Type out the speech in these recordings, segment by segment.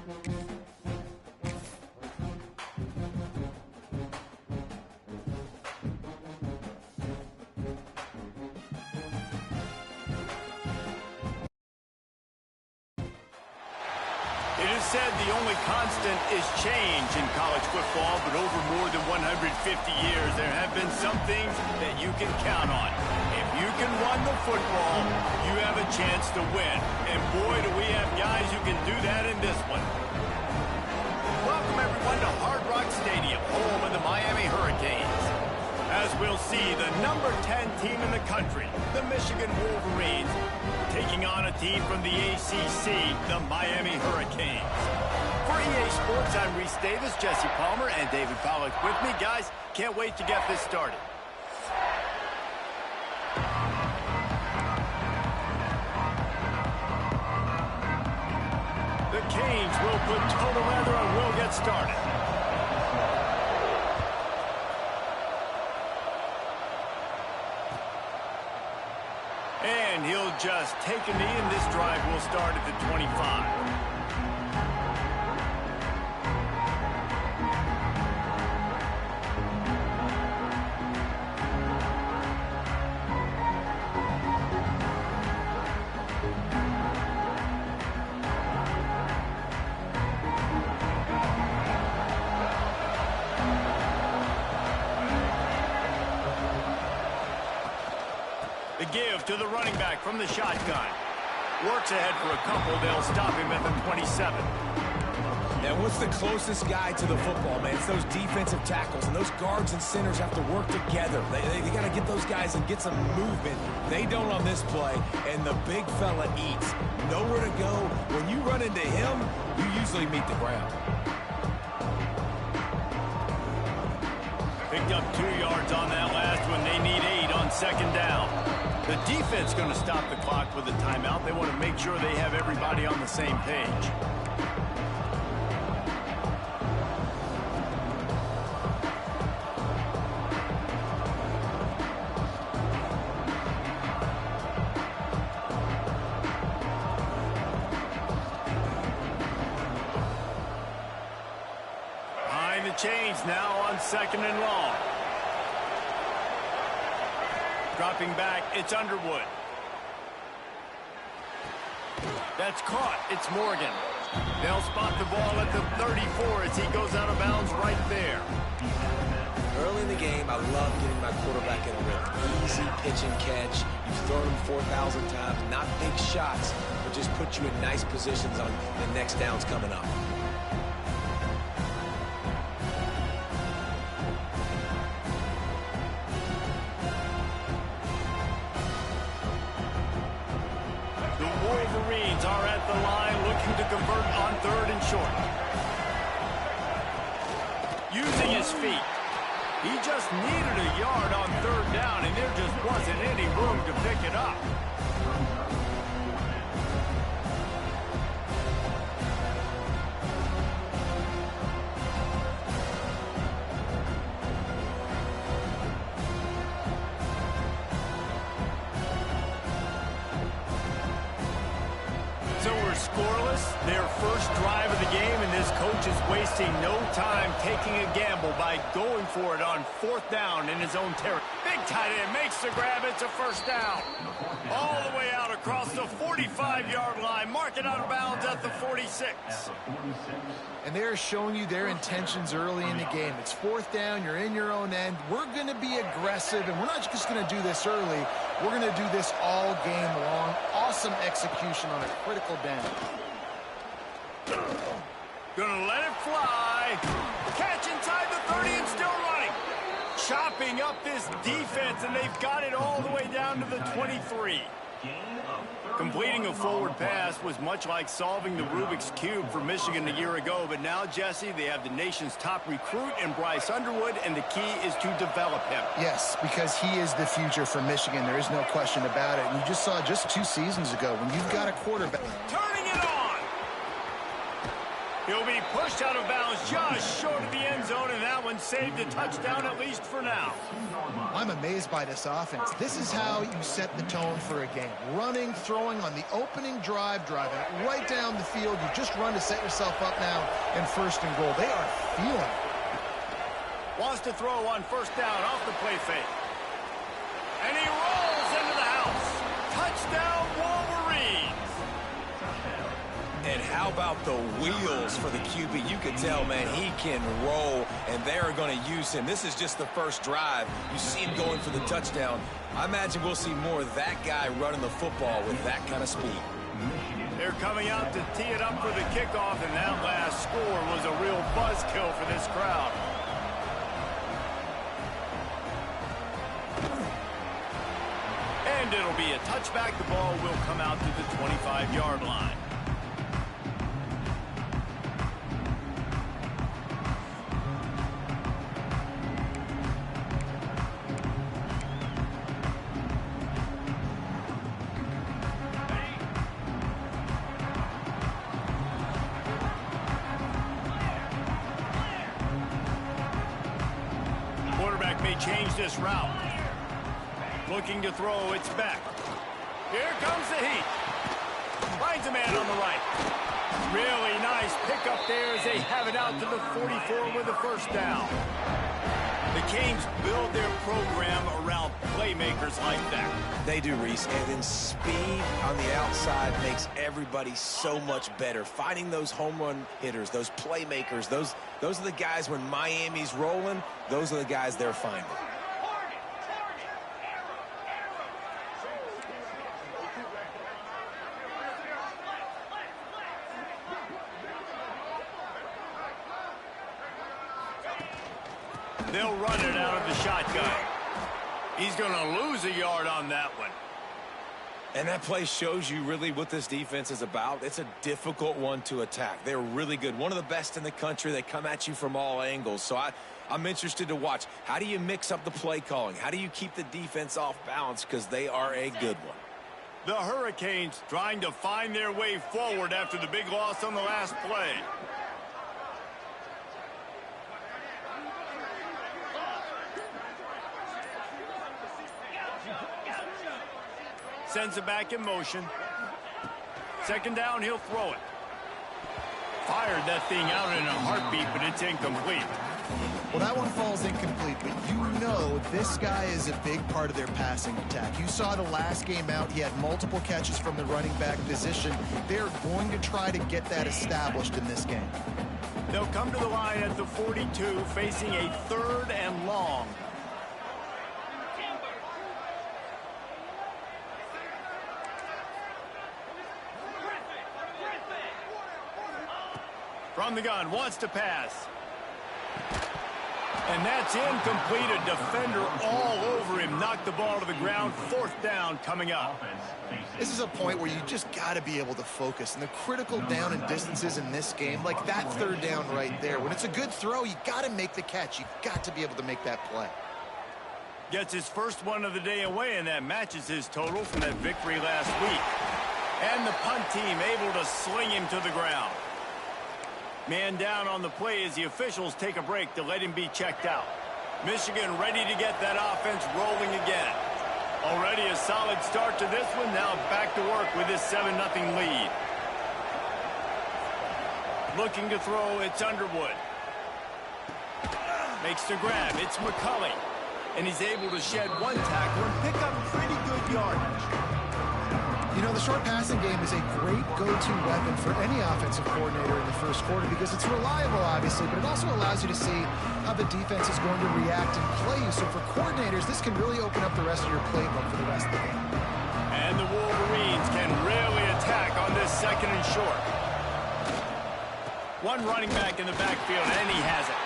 It is said the only constant is change in college football, but over more than 150 years, there have been some things that you can count on. If you can run the football, you have a chance to win. And boy, do we have guys who can do that in this one. Welcome, everyone, to Hard Rock Stadium, home of the Miami Hurricanes. As we'll see, the number 10 team in the country, the Michigan Wolverines, taking on a team from the ACC, the Miami Hurricanes. For EA Sports, I'm Reese Davis, Jesse Palmer, and David Pollack with me. Guys, can't wait to get this started. The Canes will put total leather and we'll get started. And he'll just take a knee, and this drive will start at the 25. The give to the running back from the shotgun. Works ahead for a couple. They'll stop him at the 27. Now, what's the closest guy to the football, man? It's those defensive tackles, and those guards and centers have to work together. They got to get those guys and get some movement. They don't on this play, and the big fella eats. Nowhere to go. When you run into him, you usually meet the ground. Picked up 2 yards on that last one. They need 8 on second down. The defense going to stop the clock with a timeout. They want to make sure they have everybody on the same page. Behind the chains now on second and long. Dropping back, it's Underwood. That's caught. It's Morgan. They'll spot the ball at the 34 as he goes out of bounds right there. Early in the game, I love getting my quarterback in a rhythm. Easy pitch and catch. You've thrown him 4,000 times. Not big shots, but just put you in nice positions on the next downs coming up. Wolverines are at the line looking to convert on third and short. Using his feet. He just needed a yard on third down, and there just wasn't any room to pick it up. So we're scoreless, their first drive of the game, and this coach is wasting no time taking a gamble by going for it on fourth down in his own territory. Big tight end makes the grab. It's a first down. All the way out across the 45-yard line. Mark it out of bounds at the 46. And they're showing you their intentions early in the game. It's fourth down. You're in your own end. We're going to be aggressive, and we're not just going to do this early. We're going to do this all game long. Awesome execution on a critical down. Gonna let it fly. Catch inside the 30 and still running. Chopping up this defense, and they've got it all the way down to the 23. Completing a forward pass was much like solving the Rubik's Cube for Michigan a year ago, but now, Jesse, they have the nation's top recruit in Bryce Underwood, and the key is to develop him. Yes, because he is the future for Michigan. There is no question about it. And you just saw just 2 seasons ago when you've got a quarterback. Turning it on. He'll be pushed out of bounds just short of the end zone, and that one saved a touchdown at least for now. I'm amazed by this offense. This is how you set the tone for a game. Running, throwing on the opening drive, driving it right down the field. You just run to set yourself up now in 1st and goal. They are feeling it. Wants to throw on 1st down off the play fake. And he rolls into the house. Touchdown, Wolverines. And how about the wheels for the QB? You can tell, man, he can roll, and they're going to use him. This is just the first drive. You see him going for the touchdown. I imagine we'll see more of that guy running the football with that kind of speed. They're coming out to tee it up for the kickoff, and that last score was a real buzzkill for this crowd. And it'll be a touchback. The ball will come out to the 25-yard line. Quarterback may change this route. Looking to throw, it's back. Here comes the heat. Finds a man on the right. Really nice pickup there as they have it out to the 44 with a 1st down. The Canes build their program around playmakers like that. They do, Reese, and then speed on the outside makes everybody so much better. Finding those home run hitters, those playmakers, those are the guys when Miami's rolling, those are the guys they're finding. They'll run it out of the shotgun. He's going to lose a yard on that one. And that play shows you really what this defense is about. It's a difficult one to attack. They're really good. One of the best in the country. They come at you from all angles. So I'm interested to watch. How do you mix up the play calling? How do you keep the defense off balance? Because they are a good one. The Hurricanes trying to find their way forward after the big loss on the last play. Sends it back in motion. 2nd down, he'll throw it. Fired that thing out in a heartbeat, but it's incomplete. Well, that one falls incomplete, but you know this guy is a big part of their passing attack. You saw the last game out. He had multiple catches from the running back position. They're going to try to get that established in this game. They'll come to the line at the 42, facing a 3rd and long. From the gun, wants to pass. And that's incomplete. A defender all over him. Knocked the ball to the ground. 4th down coming up. This is a point where you just got to be able to focus. And the critical down and distances in this game, like that 3rd down right there, when it's a good throw, you got to make the catch. You got to be able to make that play. Gets his first one of the day away, and that matches his total from that victory last week. And the punt team able to sling him to the ground. Man down on the play as the officials take a break to let him be checked out. Michigan ready to get that offense rolling again. Already a solid start to this one. Now back to work with this 7-0 lead. Looking to throw, it's Underwood. Makes the grab, it's McCulley. And he's able to shed one tackle and pick up pretty good yardage. You know, the short passing game is a great go-to weapon for any offensive coordinator in the 1st quarter because it's reliable, obviously, but it also allows you to see how the defense is going to react and play you. So for coordinators, this can really open up the rest of your playbook for the rest of the game. And the Wolverines can really attack on this 2nd and short. One running back in the backfield, and he has it.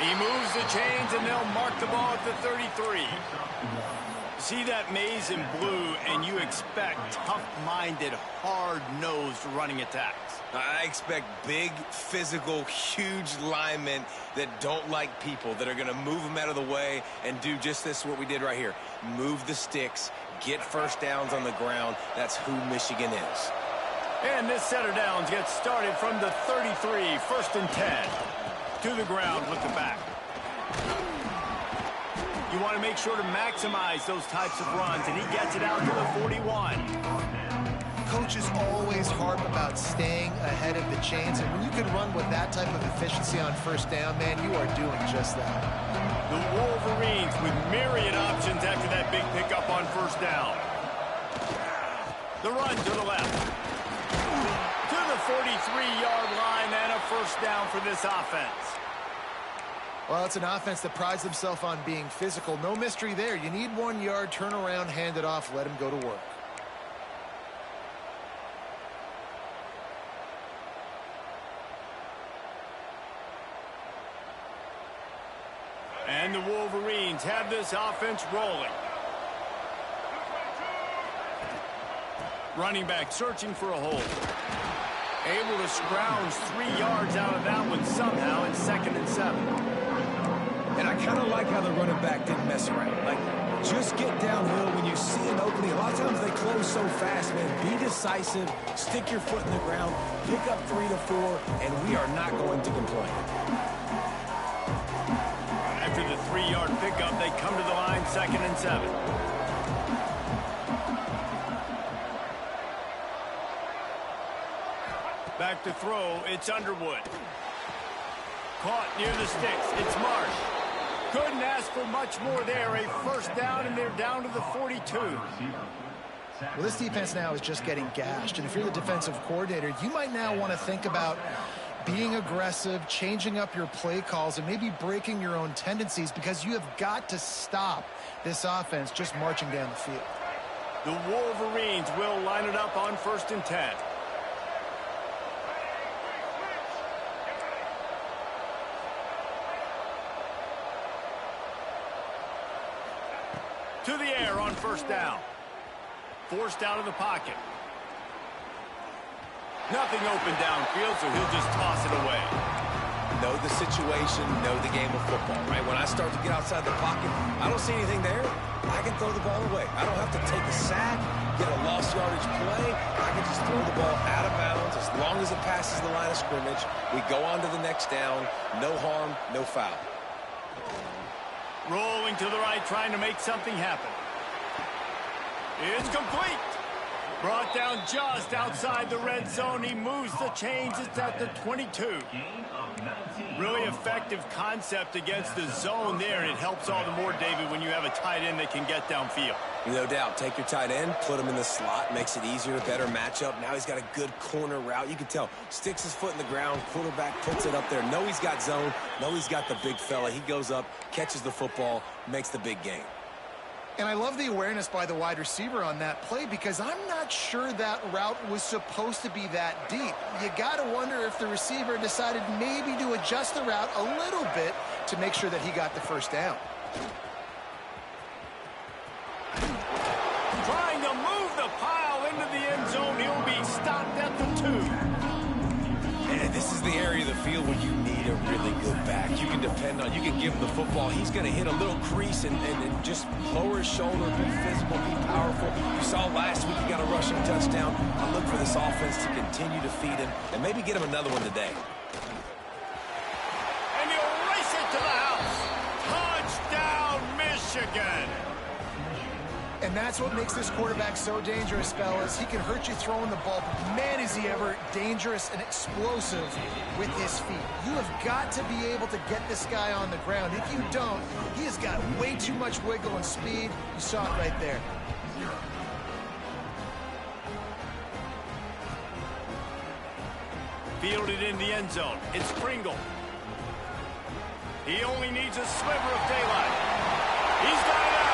He moves the chains, and they'll mark the ball at the 33. See that maze in blue, and you expect tough-minded, hard-nosed running attacks. I expect big, physical, huge linemen that don't like people, that are going to move them out of the way and do just this, what we did right here. Move the sticks, get 1st downs on the ground. That's who Michigan is. And this set of downs gets started from the 33, 1st and 10. To the ground with the back. You want to make sure to maximize those types of runs, and he gets it out to the 41. Coaches always harp about staying ahead of the chains, and when you can run with that type of efficiency on 1st down, man, you are doing just that. The Wolverines with myriad options after that big pickup on 1st down. The run to the left. To the 43-yard line, and a 1st down for this offense. Well, it's an offense that prides themselves on being physical. No mystery there. You need 1 yard, turn around, hand it off, let him go to work. And the Wolverines have this offense rolling. Running back searching for a hole. Able to scrounge 3 yards out of that one somehow in 2nd and 7. And I kind of like how the running back didn't mess around. Like, just get downhill when you see an opening. A lot of times they close so fast, man. Be decisive, stick your foot in the ground, pick up 3 to 4, and we are not going to complain. After the 3-yard pickup, they come to the line 2nd and 7. Back to throw, it's Underwood. Caught near the sticks, it's Marsh. Couldn't ask for much more there. A 1st down, and they're down to the 42. Well, this defense now is just getting gashed, and if you're the defensive coordinator, you might now want to think about being aggressive, changing up your play calls, and maybe breaking your own tendencies, because you have got to stop this offense just marching down the field. The Wolverines will line it up on 1st and 10. To the air on 1st down. Forced out of the pocket. Nothing open downfield, so he'll just toss it away. Know the situation, know the game of football, right? When I start to get outside the pocket, I don't see anything there, I can throw the ball away. I don't have to take a sack, get a lost yardage play. I can just throw the ball out of bounds. As long as it passes the line of scrimmage, we go on to the next down. No harm, no foul. Rolling to the right, trying to make something happen. It's complete. Brought down just outside the red zone. He moves the chains. It's at the 22. Really effective concept against the zone there, and it helps all the more, David, when you have a tight end that can get downfield. No doubt. Take your tight end, put him in the slot, makes it easier, better matchup. Now he's got a good corner route. You can tell. Sticks his foot in the ground, quarterback puts it up there. Know he's got zone, know he's got the big fella. He goes up, catches the football, makes the big game. And I love the awareness by the wide receiver on that play, because I'm not sure that route was supposed to be that deep. You got to wonder if the receiver decided maybe to adjust the route a little bit to make sure that he got the 1st down. Trying to move the pile into the end zone. He'll be stopped at the 2. And this is the area of the field where you need a really good back. You can depend on, you can give him the football. He's going to hit a little crease and just lower his shoulder, be physical, be powerful. You saw last week he got a rushing touchdown. I look for this offense to continue to feed him and maybe get him another one today. And he'll race it to the house. Touchdown, Michigan. And that's what makes this quarterback so dangerous, fellas. He can hurt you throwing the ball, but man, is he ever dangerous and explosive with his feet. You have got to be able to get this guy on the ground. If you don't, he has got way too much wiggle and speed. You saw it right there. Fielded in the end zone. It's Pringle. He only needs a sliver of daylight. He's got it out.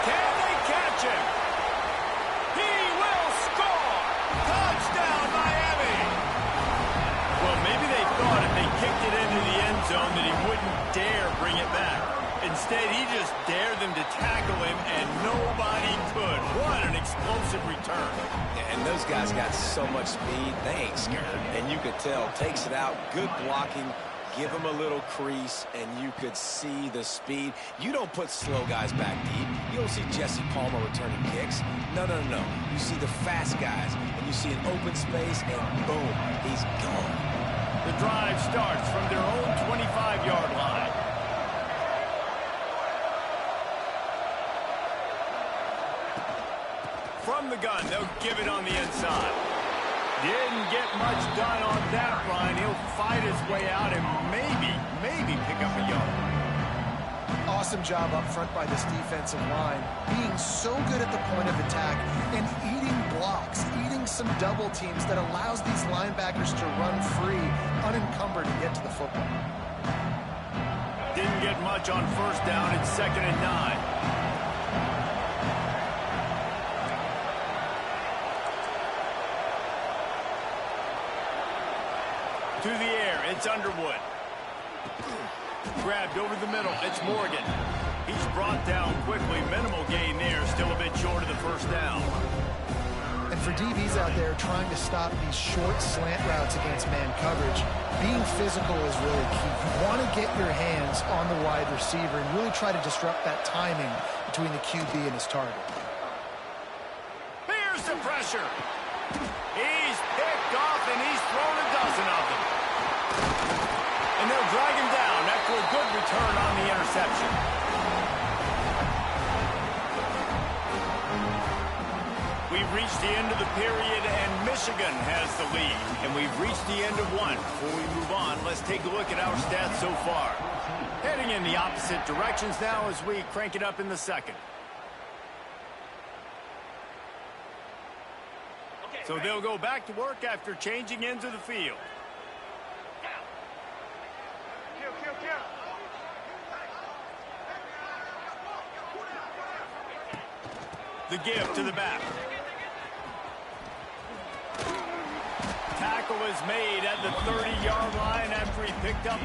Can they catch him? He will score! Touchdown, Miami! Well, maybe they thought if they kicked it into the end zone that he wouldn't dare bring it back. Instead, he just dared them to tackle him, and nobody could. What an explosive return. And those guys got so much speed, they ain't scared. And you could tell, takes it out, good blocking, Give him a little crease, and you could see the speed. You don't put slow guys back deep. You don't see Jesse Palmer returning kicks. No, no, no, no. You see the fast guys, and you see an open space, and boom, he's gone. The drive starts from their own 25-yard line. From the gun, they'll give it on the inside. Didn't get much done on that run. He'll fight his way out and maybe pick up a yard. Awesome job up front by this defensive line, being so good at the point of attack and eating blocks, eating some double teams that allows these linebackers to run free, unencumbered, and get to the football. Didn't get much on first down. It's 2nd and 9. To the air, it's Underwood. Grabbed over the middle, it's Morgan. He's brought down quickly. Minimal gain there, still a bit short of the first down. And for DBs out there trying to stop these short slant routes against man coverage, being physical is really key. You want to get your hands on the wide receiver and really try to disrupt that timing between the QB and his target. Here's the pressure. He's picked off, and he's thrown a dozen of them. And they'll drag him down after a good return on the interception. We've reached the end of the period, and Michigan has the lead. And we've reached the end of one. Before we move on, let's take a look at our stats so far. Heading in the opposite directions now as we crank it up in the second. So they'll go back to work after changing into the field. The give to the back. Tackle is made at the 30-yard line after he picked up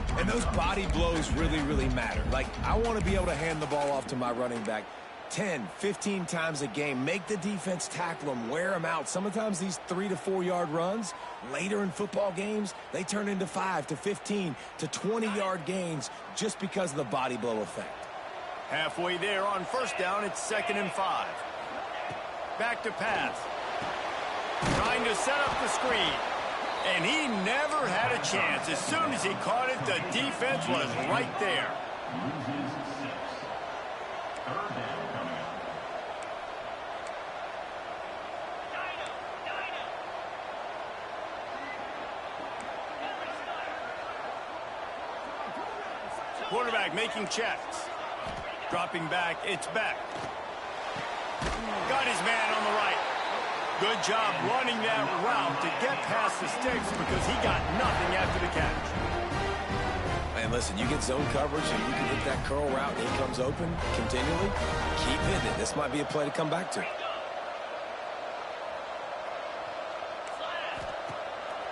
4. And those body blows really matter. Like, I want to be able to hand the ball off to my running back 10, 15 times a game. Make the defense tackle them, wear them out. Sometimes these 3 to 4 yard runs, later in football games, they turn into 5 to 15 to 20-yard gains just because of the body blow effect. Halfway there on first down, it's 2nd and 5. Back to pass. Trying to set up the screen. And he never had a chance. As soon as he caught it, the defense was right there. Quarterback making checks. Dropping back, it's back. Got his man on the right. Good job running that route to get past the sticks because he got nothing after the catch. And listen, you get zone coverage and you can hit that curl route and he comes open continually. Keep hitting it. This might be a play to come back to.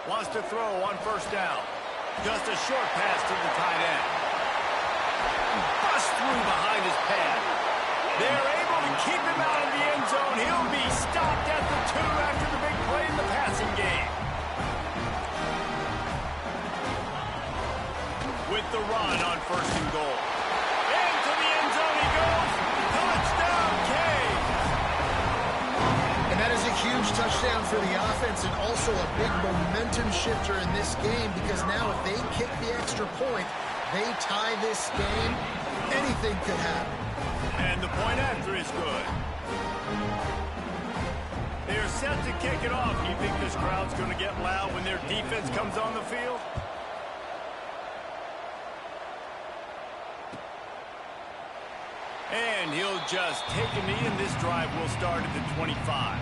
Wants to throw on first down. Just a short pass to the tight end. Bust through behind his pad. They're able to keep him out of the end zone. He'll be stopped at the 2 after the big play in the passing game. With the run on 1st and goal. Into the end zone he goes. Touchdown, Canes. And that is a huge touchdown for the offense and also a big momentum shifter in this game because now if they kick the extra point, they tie this game, anything could happen. And the point after is good. They're set to kick it off. You think this crowd's going to get loud when their defense comes on the field? And he'll just take a knee, and this drive will start at the 25.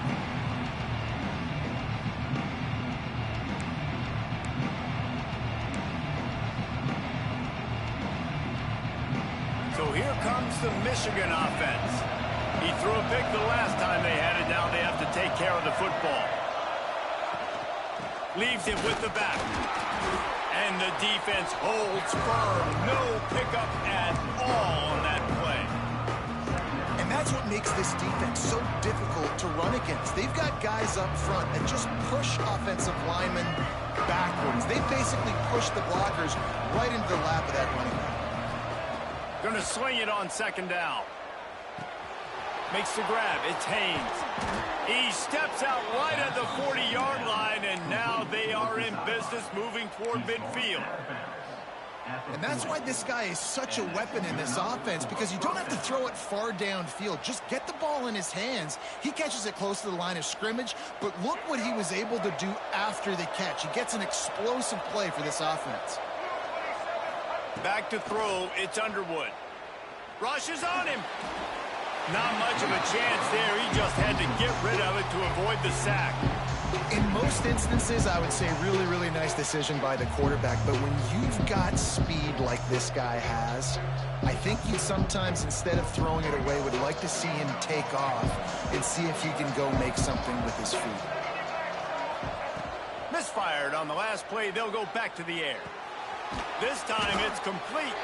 So here comes the Michigan offense. He threw a pick the last time they had it. Now they have to take care of the football. Leaves it with the back. And the defense holds firm. No pickup at all on that play. And that's what makes this defense so difficult to run against. They've got guys up front that just push offensive linemen backwards. They basically push the blockers right into the lap of that running back. Going to sling it on second down. Makes the grab. It's Haynes. He steps out right at the 40-yard line, and now they are in business moving toward midfield. And that's why this guy is such a weapon in this offense, because you don't have to throw it far downfield. Just get the ball in his hands. He catches it close to the line of scrimmage, but look what he was able to do after the catch. He gets an explosive play for this offense. Back to throw. It's Underwood. Rushes on him. Not much of a chance there. He just had to get rid of it to avoid the sack. In most instances, I would say really, really nice decision by the quarterback. But when you've got speed like this guy has, I think you sometimes, instead of throwing it away, would like to see him take off and see if he can go make something with his feet. Misfired on the last play. They'll go back to the air. This time it's complete.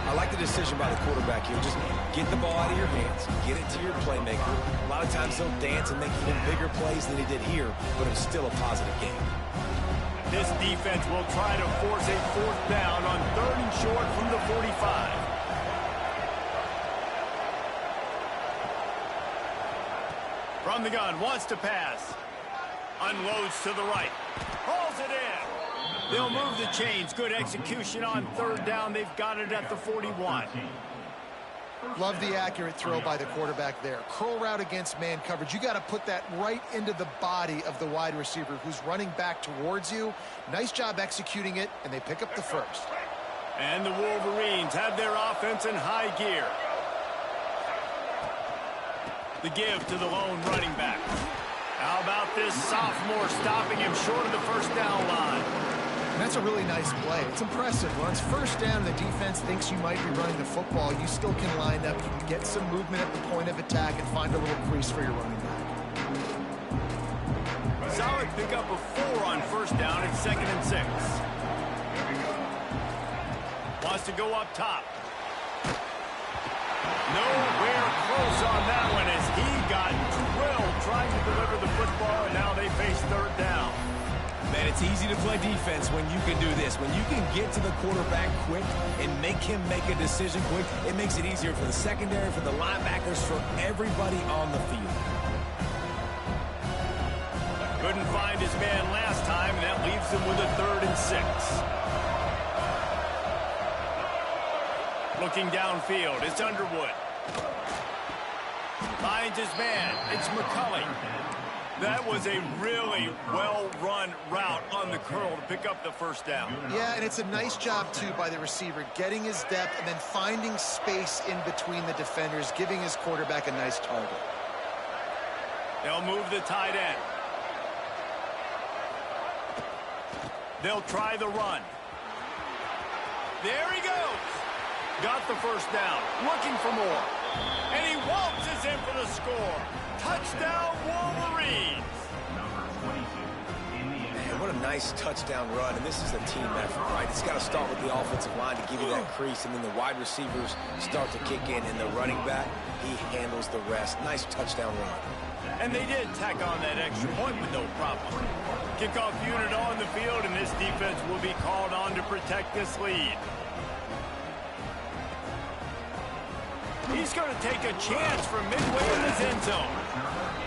I like the decision by the quarterback here. Just get the ball out of your hands, get it to your playmaker. A lot of times they'll dance and make even bigger plays than he did here, but it's still a positive game. This defense will try to force a fourth down on 3rd and short from the 45. From the gun, wants to pass. Unloads to the right. Hauls it in. They'll move the chains. Good execution on 3rd down. They've got it at the 41. Love the accurate throw by the quarterback there. Curl route against man coverage. You got to put that right into the body of the wide receiver who's running back towards you. Nice job executing it, and they pick up the first. And the Wolverines have their offense in high gear. The give to the lone running back. How about this sophomore stopping him short of the first down line? And that's a really nice play. It's impressive. When it's first down, the defense thinks you might be running the football. You still can line up. You can get some movement at the point of attack and find a little crease for your running back. Solid pickup of 4 on first down at 2nd and 6. Wants to go up top. Nowhere close on that one as he got drilled trying to deliver the football, and now they face 3rd down. Man, it's easy to play defense when you can do this. When you can get to the quarterback quick and make him make a decision quick, it makes it easier for the secondary, for the linebackers, for everybody on the field. Couldn't find his man last time, and that leaves him with a 3rd and 6. Looking downfield, it's Underwood. Finds his man, it's McCulley. That was a really well-run route on the curl to pick up the first down. Yeah, and it's a nice job, too, by the receiver, getting his depth and then finding space in between the defenders, giving his quarterback a nice target. They'll move the tight end. They'll try the run. There he goes. Got the first down, looking for more. And he waltzes in for the score. Touchdown, Wolverines. Man, what a nice touchdown run, and this is a team effort, right? It's got to start with the offensive line to give you that crease, and then the wide receivers start to kick in, and the running back, he handles the rest. Nice touchdown run. And they did tack on that extra point with no problem. Kickoff unit on the field, and this defense will be called on to protect this lead. He's going to take a chance from midway in his end zone.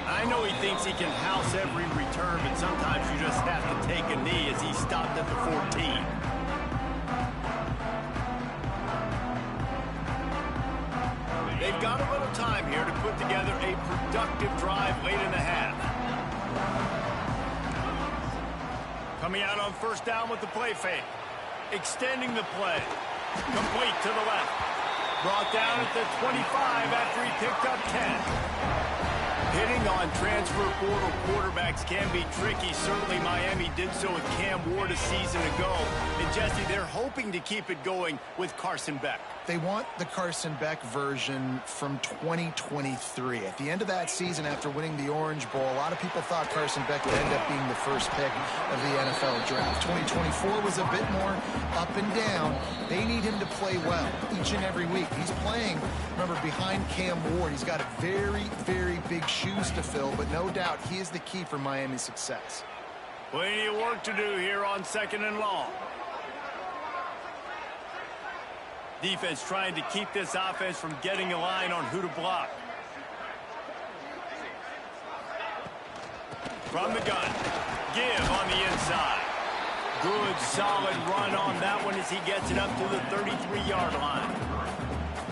I know he thinks he can house every return, but sometimes you just have to take a knee as he stopped at the 14. They've got a little time here to put together a productive drive late in the half. Coming out on first down with the play fake. Extending the play. Complete to the left. Brought down at the 25 after he picked up 10. Hitting on transfer portal quarterbacks can be tricky. Certainly Miami did so with Cam Ward a season ago. And Jesse, they're hoping to keep it going with Carson Beck. They want the Carson Beck version from 2023. At the end of that season, after winning the Orange Bowl, a lot of people thought Carson Beck would end up being the first pick of the NFL draft. 2024 was a bit more up and down. They need him to play well each and every week. He's playing, remember, behind Cam Ward. He's got a very, very big shoes to fill, but no doubt he is the key for Miami's success. Plenty of work to do here on 2nd and long. Defense trying to keep this offense from getting a line on who to block. From the gun, give on the inside. Good, solid run on that one as he gets it up to the 33-yard line.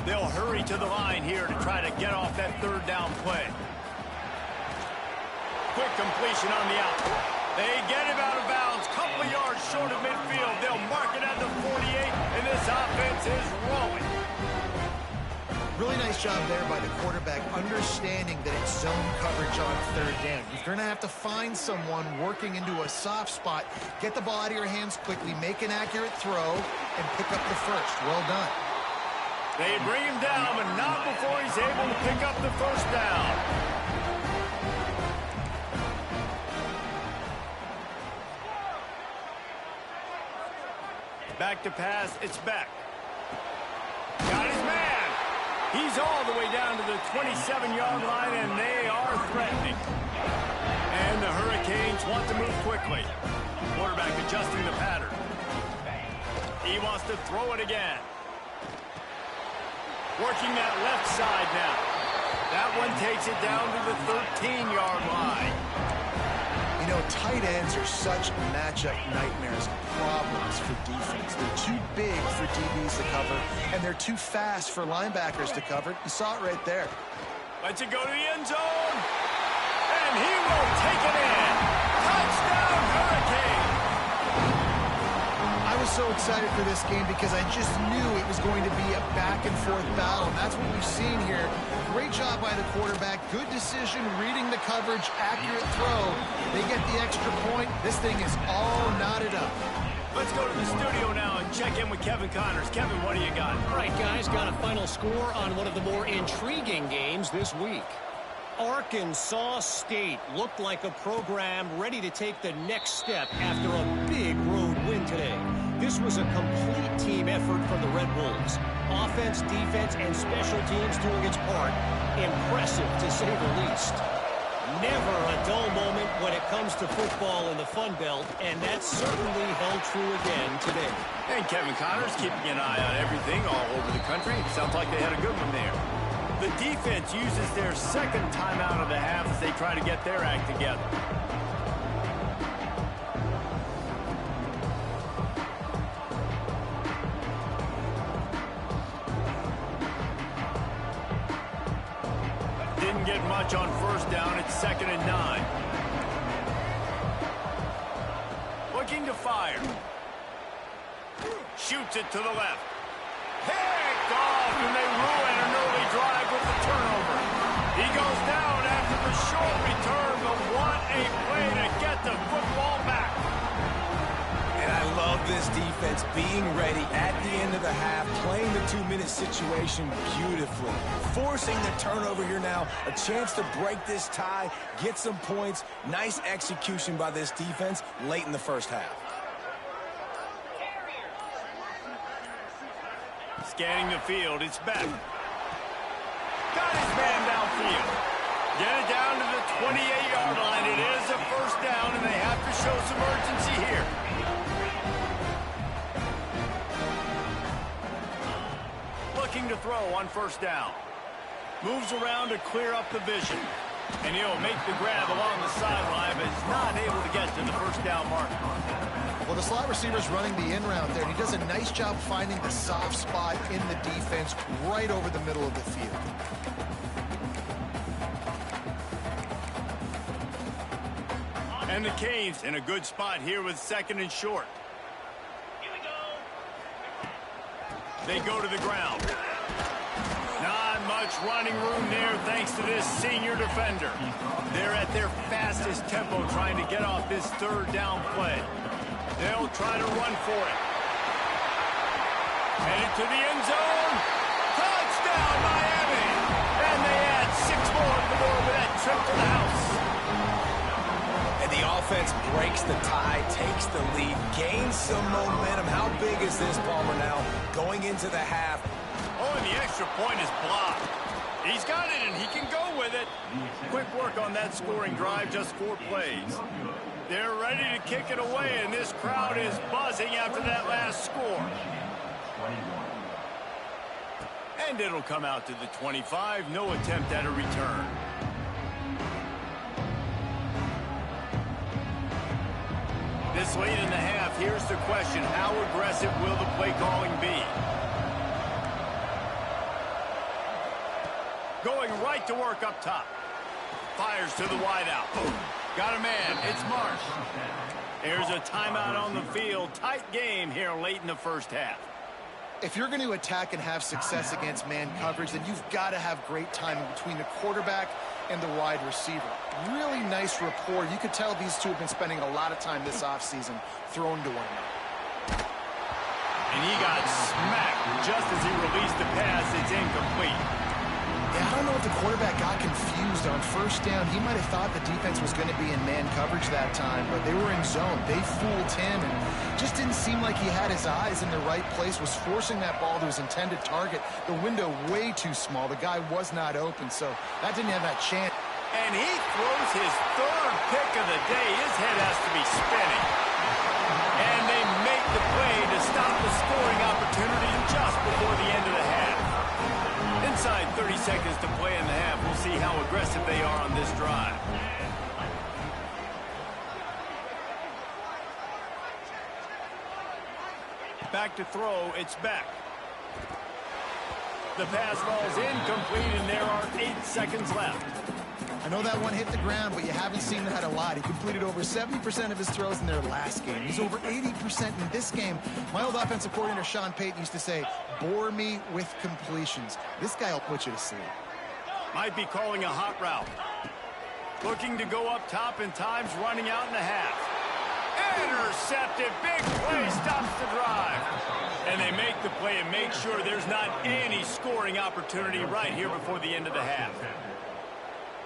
They'll hurry to the line here to try to get off that 3rd down play. Quick completion on the out. They get him out of bounds, couple of yards short of midfield. They'll mark it at the 48, and this offense is rolling. Really nice job there by the quarterback, understanding that it's zone coverage on 3rd down. You're going to have to find someone working into a soft spot, get the ball out of your hands quickly, make an accurate throw, and pick up the first. Well done. They bring him down, but not before he's able to pick up the 1st down. Back to pass, it's Beck. Got his man. He's all the way down to the 27-yard line, and they are threatening. And the Hurricanes want to move quickly. Quarterback adjusting the pattern. He wants to throw it again. Working that left side now. That one takes it down to the 13-yard line. You know, tight ends are such matchup nightmares and problems for defense. They're too big for DBs to cover, and they're too fast for linebackers to cover. You saw it right there. Lets it go to the end zone. And he will take it in. Touchdown, Hurricane. I was so excited for this game because I just knew it was going to be a back-and-forth battle, and that's what we've seen here. Great job by the quarterback. Good decision, reading the coverage, accurate throw. They get the extra point. This thing is all knotted up. Let's go to the studio now and check in with Kevin Connors. Kevin, what do you got? All right, guys, got a final score on one of the more intriguing games this week. Arkansas State looked like a program ready to take the next step after a big road win today. This was a complete team effort from the Red Wolves. Offense, defense, and special teams doing its part. Impressive, to say the least. Never a dull moment when it comes to football in the Fun Belt, and that certainly held true again today. And Kevin Connors keeping an eye on everything all over the country. Sounds like they had a good one there. The defense uses their 2nd timeout of the half as they try to get their act together. Didn't get much on 1st down. It's 2nd and 9. Looking to fire. Shoots it to the left. Picked off, and they ruin an early drive with the turnover. He goes down after the short return, but what a play to get the football back. And I love this defense being ready at the end of the half, playing the 2-minute situation beautifully. Forcing the turnover here now, a chance to break this tie, get some points. Nice execution by this defense late in the 1st half. Scanning the field, it's Beck. Got his man downfield. Get it down to the 28-yard line. It is a 1st down, and they have to show some urgency here. Looking to throw on 1st down. Moves around to clear up the vision. And he'll make the grab along the sideline, but is not able to get to the 1st down mark. Well, the slot receiver's running the in route there, and he does a nice job finding the soft spot in the defense right over the middle of the field. And the Canes in a good spot here with 2nd and short. They go to the ground. Not much running room there thanks to this senior defender. They're at their fastest tempo trying to get off this 3rd down play. They'll try to run for it. Headed to the end zone. Touchdown, Miami! And they add 6 more to the board with that trip to the house. And the offense breaks the tie, takes the lead, gains some momentum. How big is this, Palmer, now going into the half? Oh, and the extra point is blocked. He's got it, and he can go with it. Quick work on that scoring drive, just 4 plays. They're ready to kick it away, and this crowd is buzzing after that last score. And it'll come out to the 25. No attempt at a return. This late in the half, here's the question. How aggressive will the play calling be? Going right to work up top. Fires to the wideout. Got a man. It's Marsh. There's a timeout on the field. Tight game here late in the first half. If you're going to attack and have success against man coverage, then you've got to have great timing between the quarterback and the wide receiver. Really nice rapport. You could tell these two have been spending a lot of time this offseason throwing to one another. And he got smacked just as he released the pass. It's incomplete. Yeah, I don't know if the quarterback got confused on first down. He might have thought the defense was going to be in man coverage that time, but they were in zone. They fooled him, and just didn't seem like he had his eyes in the right place, was forcing that ball to his intended target. The window way too small. The guy was not open, so that didn't have that chance. And he throws his third pick of the day. His head has to be spinning. And they make the play to stop the scoring opportunity just before the end of the half. Inside 30 seconds to play in the half. We'll see how aggressive they are on this drive. Back to throw. It's Beck. The pass ball's incomplete, and there are 8 seconds left. I know that one hit the ground, but you haven't seen that a lot. He completed over 70% of his throws in their last game. He's over 80% in this game. My old offensive coordinator, Sean Payton, used to say, bore me with completions. This guy will put you to sleep. Might be calling a hot route. Looking to go up top, and time's running out in the half. Intercepted. Big play stops the drive. And they make the play and make sure there's not any scoring opportunity right here before the end of the half.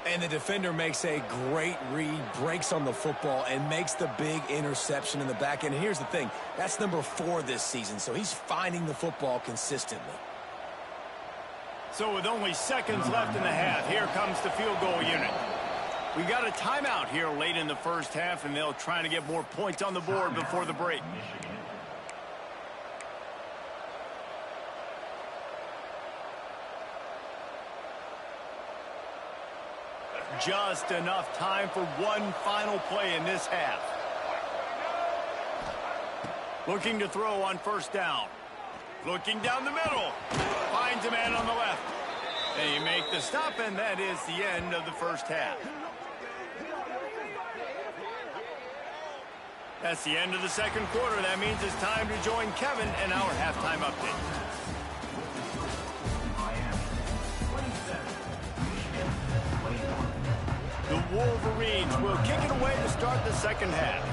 And the defender makes a great read, breaks on the football, and makes the big interception in the back end. And here's the thing, that's number 4 this season, so he's finding the football consistently. So with only seconds left in the half, here comes the field goal unit. We got a timeout here late in the first half, and they'll try to get more points on the board before the break. Just enough time for one final play in this half. Looking to throw on first down. Looking down the middle. Finds a man on the left. They make the stop, and that is the end of the first half. That's the end of the second quarter. That means it's time to join Kevin and our halftime update. The Wolverines will kick it away to start the second half.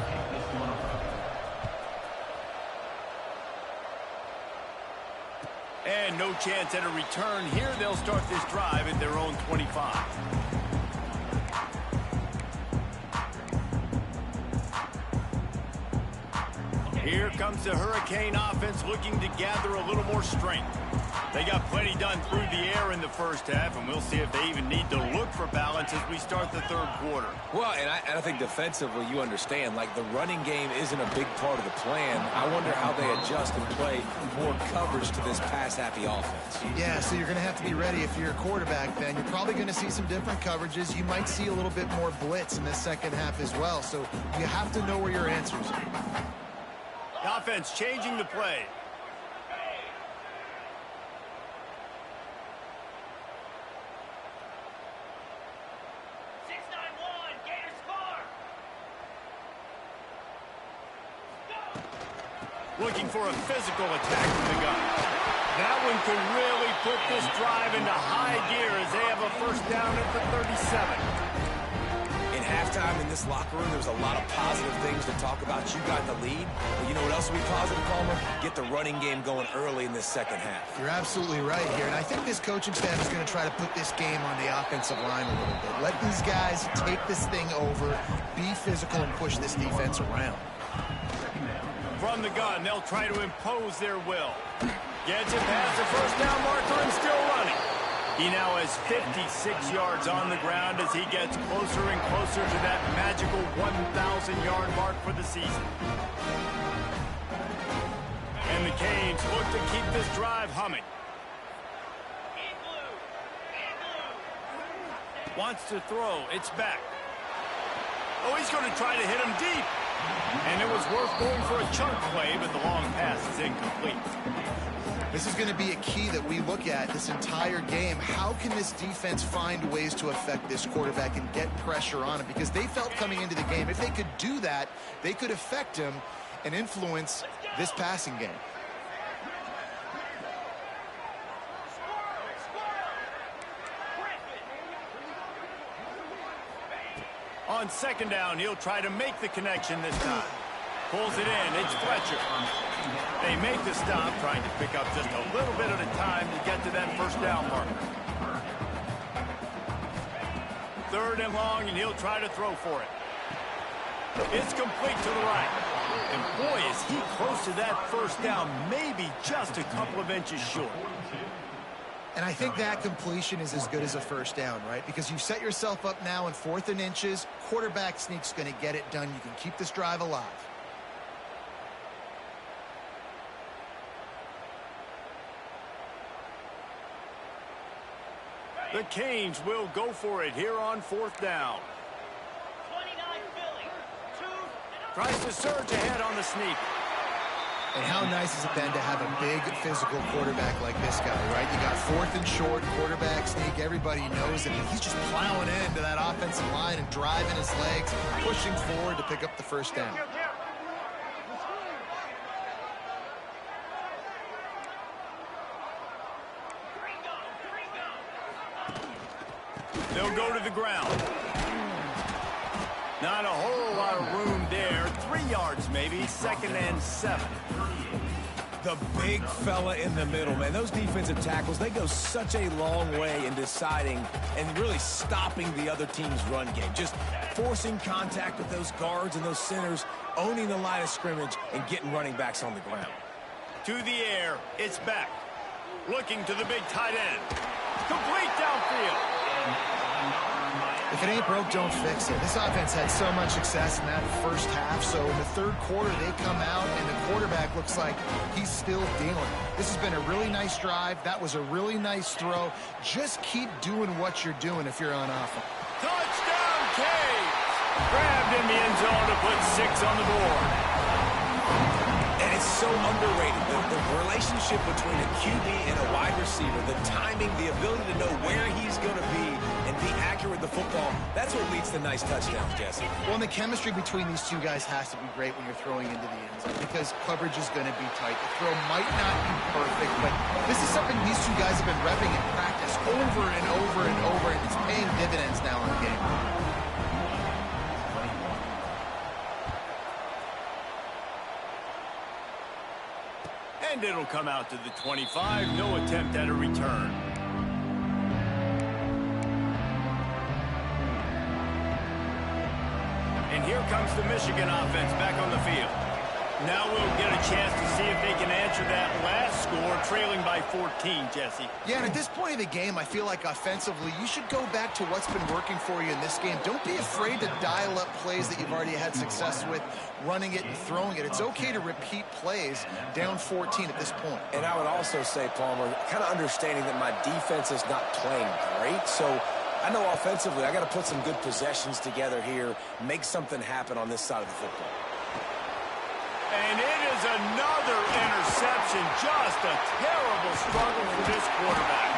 And no chance at a return here. They'll start this drive at their own 25. Here comes the Hurricane offense looking to gather a little more strength. They got plenty done through the air in the first half, and we'll see if they even need to look for balance as we start the third quarter. Well, and I think defensively, you understand, like the running game isn't a big part of the plan. I wonder how they adjust and play more coverage to this pass-happy offense. Yeah, so you're going to have to be ready if you're a quarterback, then. You're probably going to see some different coverages. You might see a little bit more blitz in the second half as well, so you have to know where your answers are. The offense changing the play. Looking for a physical attack from the gun. That one could really put this drive into high gear as they have a first down at the 37. In halftime in this locker room, there's a lot of positive things to talk about. You got the lead, but you know what else will be positive, Palmer? Get the running game going early in this second half. You're absolutely right here, and I think this coaching staff is going to try to put this game on the offensive line a little bit. Let these guys take this thing over, be physical, and push this defense around. From the gun, they'll try to impose their will. Gets it past the first down marker and still running. He now has 56 yards on the ground as he gets closer and closer to that magical 1,000-yard mark for the season. And the Canes look to keep this drive humming. Wants to throw. It's back. Oh, he's going to try to hit him deep. And it was worth going for a chunk play, but the long pass is incomplete. This is going to be a key that we look at this entire game. How can this defense find ways to affect this quarterback and get pressure on him? Because they felt coming into the game, if they could do that, they could affect him and influence this passing game. On second down, he'll try to make the connection this time. Pulls it in. It's Fletcher. They make the stop, trying to pick up just a little bit at a time to get to that first down marker. Third and long, and he'll try to throw for it. It's complete to the right. And boy, is he close to that first down, maybe just a couple of inches short. And I think that completion is as good as a first down, right? Because you set yourself up now in 4th and inches. Quarterback sneak's going to get it done. You can keep this drive alive. The Canes will go for it here on 4th down. 29 Philly. 2. Tries to surge ahead on the sneak. And how nice has it been to have a big physical quarterback like this guy, right? You got 4th and short, quarterback sneak. Everybody knows it. He's just plowing into that offensive line and driving his legs, pushing forward to pick up the first down. They'll go to the ground. Not a whole lot of room there. 3 yards maybe. 2nd and 7. The big fella in the middle, man. Those defensive tackles, they go such a long way in deciding and really stopping the other team's run game. Just forcing contact with those guards and those centers, owning the line of scrimmage, and getting running backs on the ground. To the air. It's back. Looking to the big tight end. Complete downfield. If it ain't broke, don't fix it. This offense had so much success in that first half, so in the third quarter they come out and the quarterback looks like he's still dealing. This has been a really nice drive. That was a really nice throw. Just keep doing what you're doing if you're on offense. Touchdown, Canes! Grabbed in the end zone to put 6 on the board. And it's so underrated. The relationship between a QB and a wide receiver, the timing, the ability to know where he's going to be and be accurate with the football, that's what leads to nice touchdowns, Jesse. Well, and the chemistry between these two guys has to be great when you're throwing into the end zone because coverage is going to be tight. The throw might not be perfect, but this is something these two guys have been repping in practice over and over and over, and it's paying dividends now in the game. And it'll come out to the 25. No attempt at a return. And here comes the Michigan offense back on the field. Now we'll get a chance to see if they can answer that last score, trailing by 14, Jesse. Yeah, and at this point of the game, I feel like offensively, you should go back to what's been working for you in this game. Don't be afraid to dial up plays that you've already had success with, running it and throwing it. It's okay to repeat plays down 14 at this point. And I would also say, Palmer, kind of understanding that my defense is not playing great, so I know offensively I got to put some good possessions together here, make something happen on this side of the football. And it is another interception. Just a terrible struggle for this quarterback.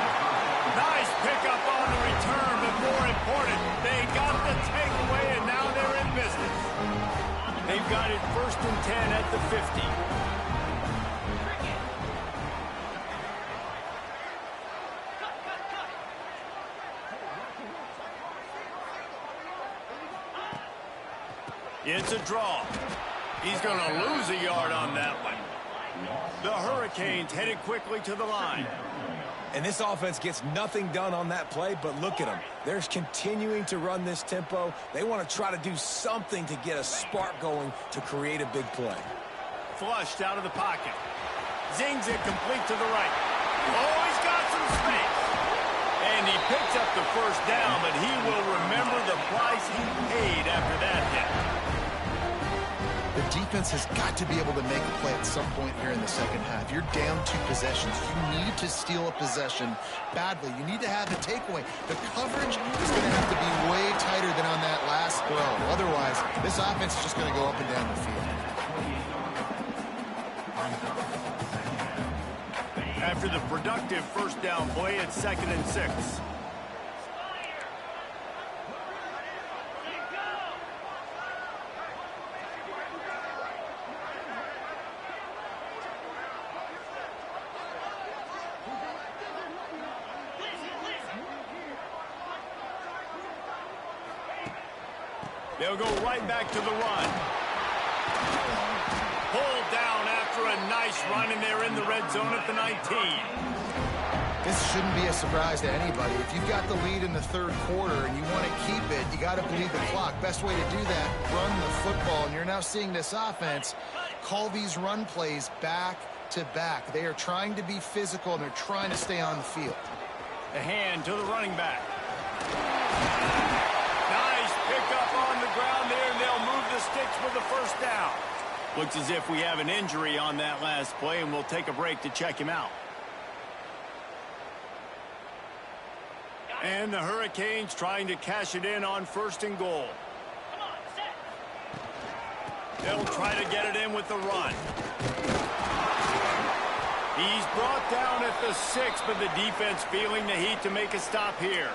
Nice pickup on the return, but more important, they got the takeaway, and now they're in business. They've got it 1st and 10 at the 50. It's a draw. He's going to lose a yard on that one. The Hurricanes headed quickly to the line. And this offense gets nothing done on that play, but look at them. They're continuing to run this tempo. They want to try to do something to get a spark going to create a big play. Flushed out of the pocket. Zings it complete to the right. Oh, he's got some space. And he picks up the first down, but he will remember the price he paid after that hit. The defense has got to be able to make a play at some point here in the second half. You're down 2 possessions. You need to steal a possession badly. You need to have a takeaway. The coverage is going to have to be way tighter than on that last throw. Otherwise, this offense is just going to go up and down the field. After the productive first down play, it's 2nd and 6. They'll go right back to the run. Pulled down after a nice run, and they're in the red zone at the 19. This shouldn't be a surprise to anybody. If you've got the lead in the 3rd quarter and you want to keep it, you got to bleed the clock. Best way to do that, run the football. And you're now seeing this offense call these run plays back to back. They are trying to be physical, and they're trying to stay on the field. A hand to the running back. Nice pickup on the ground there, and they'll move the sticks with the first down. Looks as if we have an injury on that last play, and we'll take a break to check him out. And the Hurricanes trying to cash it in on 1st and goal. They'll try to get it in with the run. He's brought down at the 6, but the defense feeling the heat to make a stop here.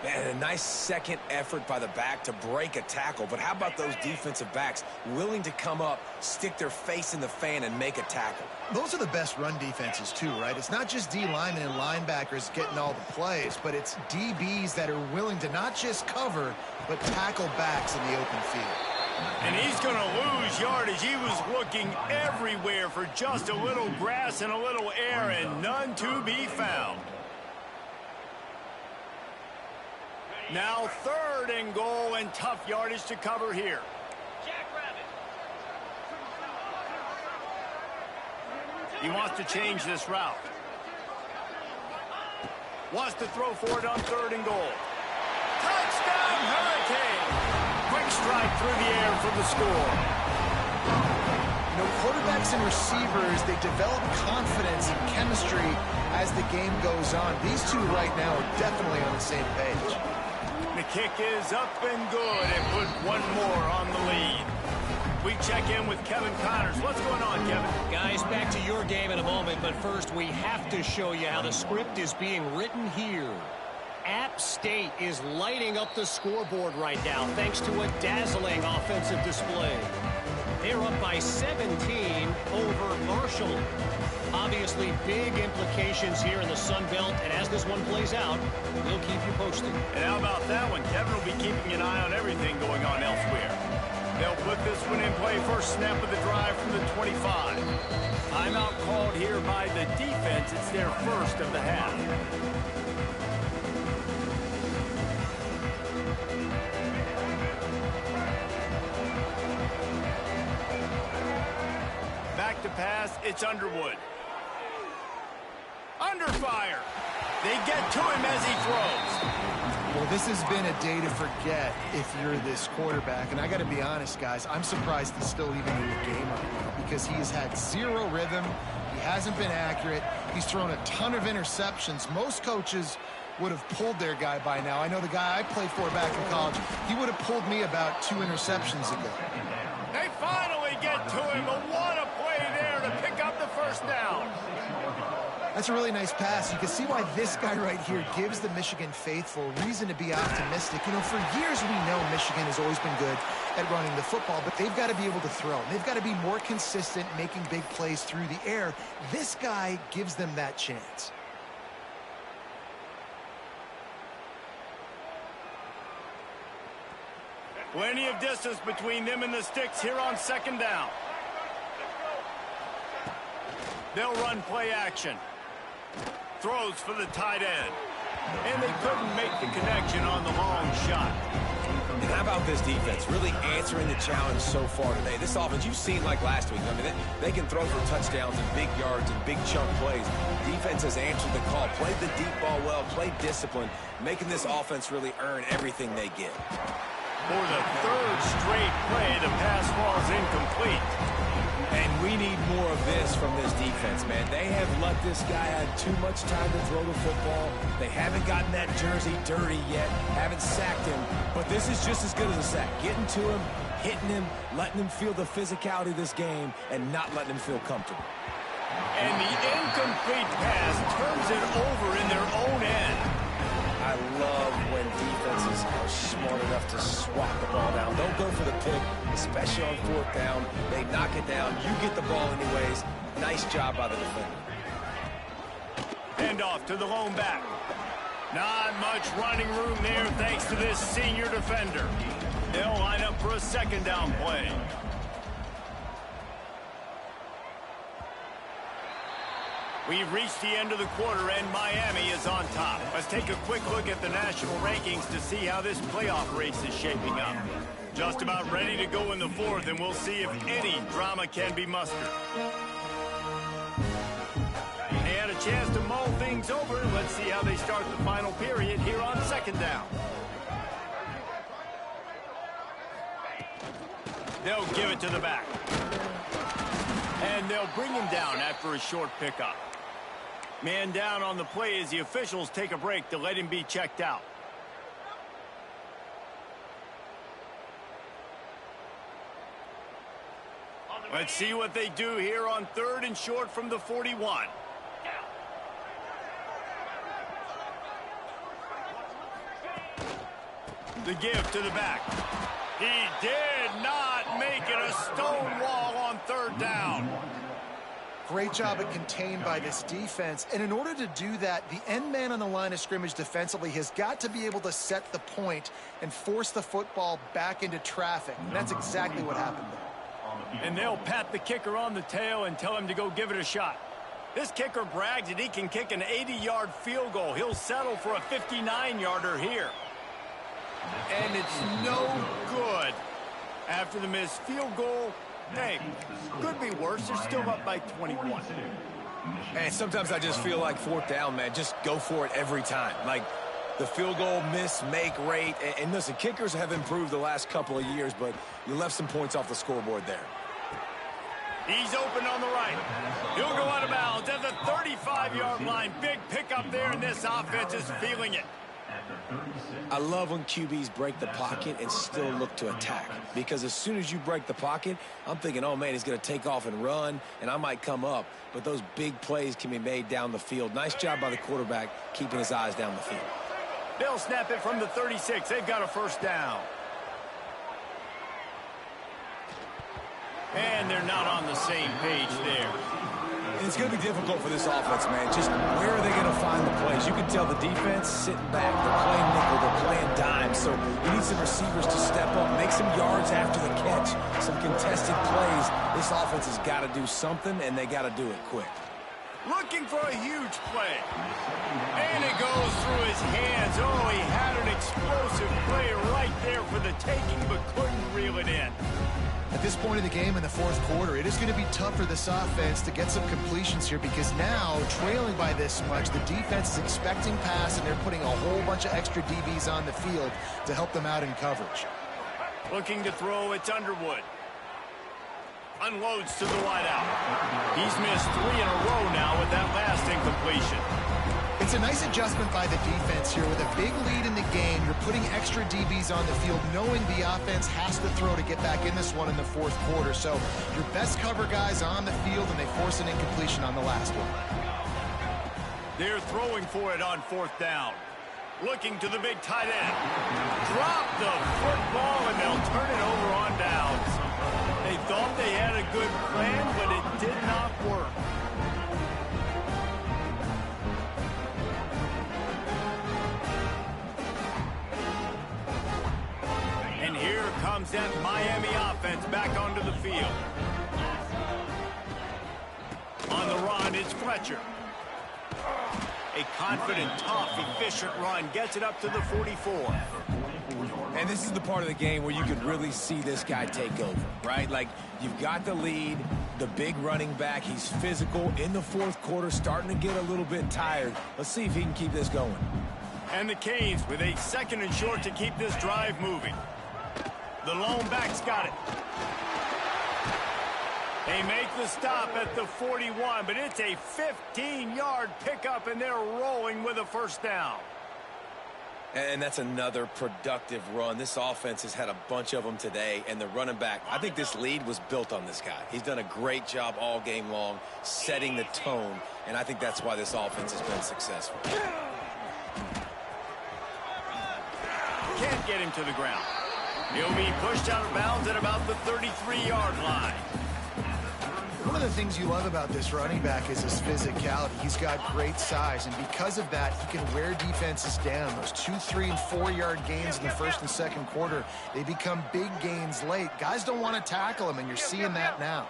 Man, a nice second effort by the back to break a tackle. But how about those defensive backs willing to come up, stick their face in the fan, and make a tackle? Those are the best run defenses too, right? It's not just D linemen and linebackers getting all the plays, but it's DBs that are willing to not just cover, but tackle backs in the open field. And he's going to lose yardage. He was looking everywhere for just a little grass and a little air, and none to be found. Now 3rd and goal, and tough yardage to cover here. He wants to change this route. Wants to throw for it on 3rd and goal. Touchdown, Hurricane! Quick strike through the air for the score. You know, quarterbacks and receivers, they develop confidence and chemistry as the game goes on. These two right now are definitely on the same page. The kick is up and good, and put one more on the lead. We check in with Kevin Connors. What's going on, Kevin? Guys, back to your game in a moment, but first we have to show you how the script is being written here. App State is lighting up the scoreboard right now thanks to a dazzling offensive display. They're up by 17 over Marshall. Obviously, big implications here in the Sun Belt, and as this one plays out, we'll keep you posted. And how about that one? Kevin will be keeping an eye on everything going on elsewhere. They'll put this one in play. First snap of the drive from the 25. Timeout called here by the defense. It's their first of the half. Back to pass, it's Underwood. Under fire. They get to him as he throws. Well, this has been a day to forget if you're this quarterback. And I got to be honest, guys, I'm surprised he's still even in the game right now because he has had zero rhythm. He hasn't been accurate. He's thrown a ton of interceptions. Most coaches would have pulled their guy by now. I know the guy I played for back in college, he would have pulled me about 2 interceptions ago. They finally get to him, but what a play there to pick up the first down. That's a really nice pass. You can see why this guy right here gives the Michigan faithful reason to be optimistic. You know, for years we know Michigan has always been good at running the football, but they've got to be able to throw. They've got to be more consistent making big plays through the air. This guy gives them that chance. Plenty of distance between them and the sticks here on second down. They'll run play action. Throws for the tight end. And they couldn't make the connection on the long shot. And how about this defense? Really answering the challenge so far today. This offense, you've seen like last week. I mean, they can throw for touchdowns and big yards and big chunk plays. Defense has answered the call, played the deep ball well, played discipline, making this offense really earn everything they get. For the third straight play, the pass falls incomplete. And we need more of this from this defense, man. They have let this guy have too much time to throw the football. They haven't gotten that jersey dirty yet, haven't sacked him. But this is just as good as a sack. Getting to him, hitting him, letting him feel the physicality of this game, and not letting him feel comfortable. And the incomplete pass turns it over in their own end. I love when defenses are smart enough to swat the ball down. Don't go for the pick, especially on fourth down. They knock it down. You get the ball anyways. Nice job by the defender. Hand off to the lone back. Not much running room there thanks to this senior defender. They'll line up for a second down play. We've reached the end of the quarter, and Miami is on top. Let's take a quick look at the national rankings to see how this playoff race is shaping up. Just about ready to go in the fourth, and we'll see if any drama can be mustered. They had a chance to mull things over. Let's see how they start the final period here on second down. They'll give it to the back. And they'll bring him down after a short pickup. Man down on the play as the officials take a break to let him be checked out. Let's see what they do here on third and short from the 41. The give to the back. He did not make it a stone wall on third down. Great job at contained by this defense. And in order to do that, the end man on the line of scrimmage defensively has got to be able to set the point and force the football back into traffic. And that's exactly what happened there. And they'll pat the kicker on the tail and tell him to go give it a shot. This kicker brags that he can kick an 80-yard field goal. He'll settle for a 59-yarder here. And it's no good. After the missed field goal, hey, could be worse. They're still up by 21. And sometimes I just feel like fourth down, man, just go for it every time. Like the field goal miss, make rate. And listen, kickers have improved the last couple of years, but you left some points off the scoreboard there. He's open on the right. He'll go out of bounds at the 35-yard line. Big pickup there, and this offense is feeling it. I love when QBs break the pocket and still look to attack. Because as soon as you break the pocket, I'm thinking, oh, man, he's going to take off and run, and I might come up. But those big plays can be made down the field. Nice job by the quarterback keeping his eyes down the field. They'll snap it from the 36. They've got a first down. And they're not on the same page there. It's going to be difficult for this offense, man. Just where are they going to find the plays? You can tell the defense sitting back. They're playing nickel. They're playing dime. So you need some receivers to step up, make some yards after the catch, some contested plays. This offense has got to do something, and they got to do it quick. Looking for a huge play. And it goes through his hands. Oh, he had an explosive play right there for the taking, but couldn't reel it in. At this point in the game in the fourth quarter, it is going to be tough for this offense to get some completions here because now, trailing by this much, the defense is expecting pass and they're putting a whole bunch of extra DBs on the field to help them out in coverage. Looking to throw, it's Underwood. Unloads to the wideout. He's missed 3 in a row now with that last incompletion. It's a nice adjustment by the defense here. With a big lead in the game, you're putting extra DBs on the field, knowing the offense has to throw to get back in this one in the fourth quarter. So your best cover guys on the field, and they force an incompletion on the last one. They're throwing for it on fourth down. Looking to the big tight end. Drop the football, and they'll turn it over on downs. They thought they had a good plan, but it did not work. And here comes that Miami offense back onto the field. On the run, it's Fletcher. A confident, tough, efficient run gets it up to the 44. And this is the part of the game where you could really see this guy take over, right? Like, you've got the lead, the big running back. He's physical in the fourth quarter, starting to get a little bit tired. Let's see if he can keep this going. And the Canes with a 2nd and short to keep this drive moving. The lone back's got it. They make the stop at the 41, but it's a 15-yard pickup, and they're rolling with a first down. And that's another productive run. This offense has had a bunch of them today, and the running back, I think this lead was built on this guy. He's done a great job all game long, setting the tone, and I think that's why this offense has been successful. Can't get him to the ground. He'll be pushed out of bounds at about the 33-yard line. One of the things you love about this running back is his physicality. He's got great size, and because of that, he can wear defenses down. Those 2, 3, and 4-yard gains in the first and second quarter, they become big gains late. Guys don't want to tackle him, and you're seeing that now.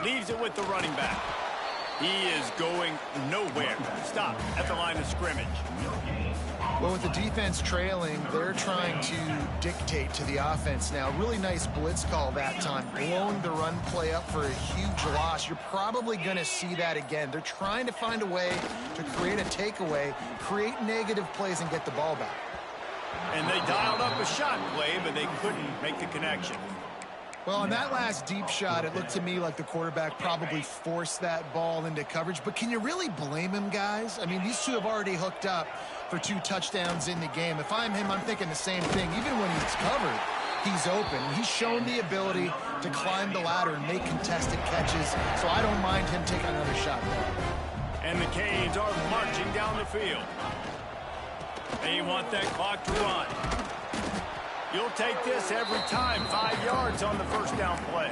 Leaves it with the running back. He is going nowhere. Stop at the line of scrimmage. Well, with the defense trailing, they're trying to dictate to the offense now. Really nice blitz call that time, blowing the run play up for a huge loss. You're probably going to see that again. They're trying to find a way to create a takeaway, create negative plays, and get the ball back. And they dialed up a shot play, but they couldn't make the connection. Well, on that last deep shot, it looked to me like the quarterback probably forced that ball into coverage. But can you really blame him, guys? I mean, these two have already hooked up for 2 touchdowns in the game. If I'm him, I'm thinking the same thing. Even when he's covered, he's open. He's shown the ability to climb the ladder and make contested catches, so I don't mind him taking another shot there. And the Canes are marching down the field. They want that clock to run. You'll take this every time. 5 yards on the first down play.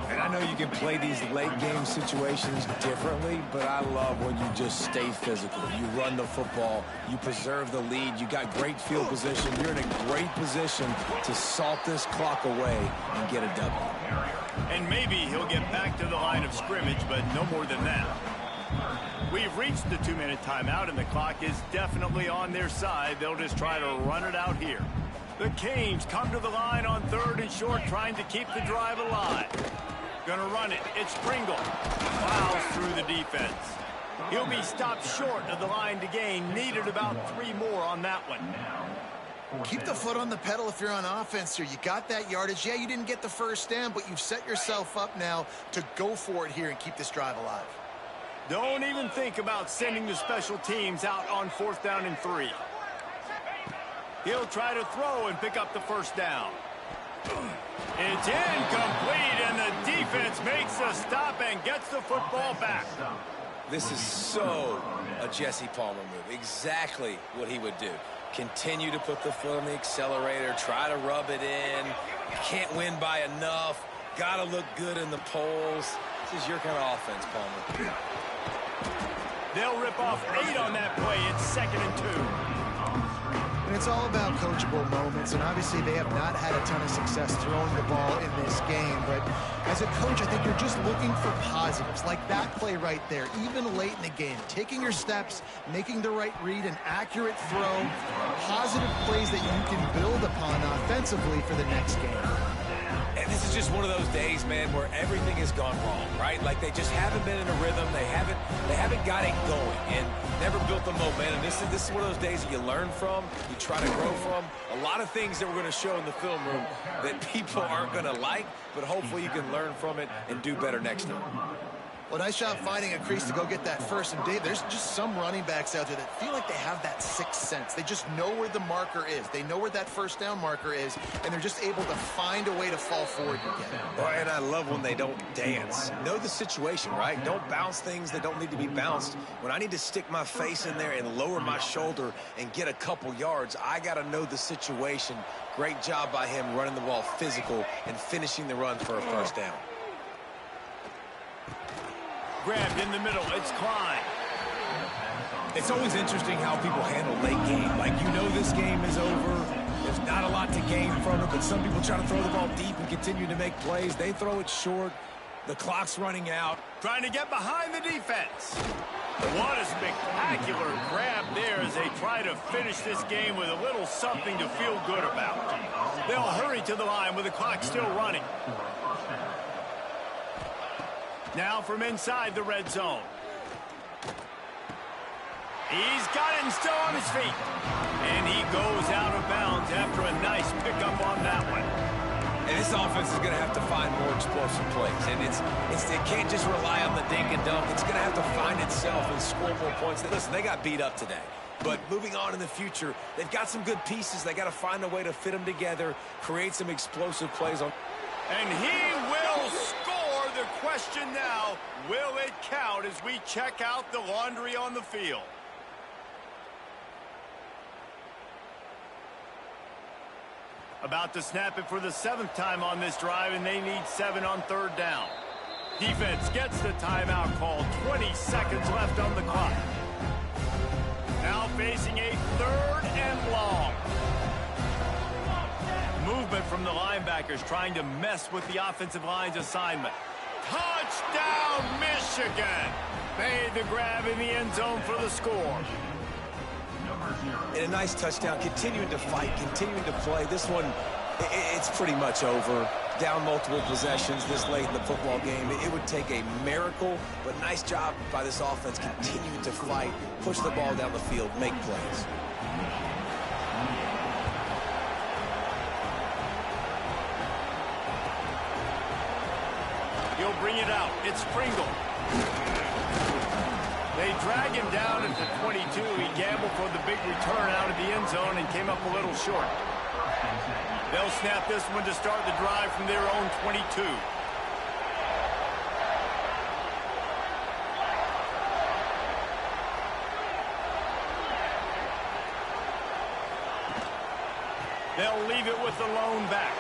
And I know you can play these late game situations differently, but I love when you just stay physical. You run the football, you preserve the lead, you got great field position. You're in a great position to salt this clock away and get a W. And maybe he'll get back to the line of scrimmage, but no more than that. We've reached the 2-minute timeout, and the clock is definitely on their side. They'll just try to run it out here. The Canes come to the line on 3rd and short, trying to keep the drive alive. Gonna run it. It's Pringle. Plows through the defense. He'll be stopped short of the line to gain. Needed about 3 more on that one. Keep the foot on the pedal if you're on offense here. You got that yardage. Yeah, you didn't get the first down, but you've set yourself up now to go for it here and keep this drive alive. Don't even think about sending the special teams out on 4th down and 3. He'll try to throw and pick up the first down. It's incomplete, and the defense makes a stop and gets the football back. This is so a Jesse Palmer move. Exactly what he would do. Continue to put the foot on the accelerator, try to rub it in. Can't win by enough. Got to look good in the polls. This is your kind of offense, Palmer. They'll rip off 8 on that play. It's 2nd and 2. And it's all about coachable moments, and obviously they have not had a ton of success throwing the ball in this game. But as a coach, I think you're just looking for positives, like that play right there, even late in the game. Taking your steps, making the right read, an accurate throw, positive plays that you can build upon offensively for the next game. And this is just one of those days, man, where everything has gone wrong, right? Like they just haven't been in a rhythm. They haven't got it going and never built the momentum. This is one of those days that you learn from, you try to grow from. A lot of things that we're going to show in the film room that people aren't going to like, but hopefully you can learn from it and do better next time. Well, nice job finding a crease to go get that first. And Dave, there's just some running backs out there that feel like they have that sixth sense. They just know where the marker is. They know where that first down marker is, and they're just able to find a way to fall forward and get it. Oh, and I love when they don't dance. Know the situation, right? Don't bounce things that don't need to be bounced. When I need to stick my face in there and lower my shoulder and get a couple yards, I got to know the situation. Great job by him running the ball physical and finishing the run for a first down. Grabbed in the middle. It's Klein. It's always interesting how people handle late game. Like, you know this game is over. There's not a lot to gain from it, but some people try to throw the ball deep and continue to make plays. They throw it short. The clock's running out. Trying to get behind the defense. What a spectacular grab there as they try to finish this game with a little something to feel good about. They'll hurry to the line with the clock still running. Now from inside the red zone. He's got it and still on his feet. And he goes out of bounds after a nice pickup on that one. And this offense is going to have to find more explosive plays. And it can't just rely on the dink and dunk. It's going to have to find itself and score more points. Listen, they got beat up today. But moving on in the future, they've got some good pieces. They got to find a way to fit them together, create some explosive plays. And he will score. The question now, will it count as we check out the laundry on the field? About to snap it for the 7th time on this drive, and they need 7 on 3rd down. Defense gets the timeout call. 20 seconds left on the clock. Now facing a 3rd and long. Movement from the linebackers trying to mess with the offensive line's assignment. Touchdown, Michigan! Made the grab in the end zone for the score. And a nice touchdown, continuing to fight, continuing to play. This one, it's pretty much over. Down multiple possessions this late in the football game. It would take a miracle, but nice job by this offense continuing to fight, push the ball down the field, make plays. He'll bring it out. It's Pringle. They drag him down at the 22. He gambled for the big return out of the end zone and came up a little short. They'll snap this one to start the drive from their own 22. They'll leave it with the lone back.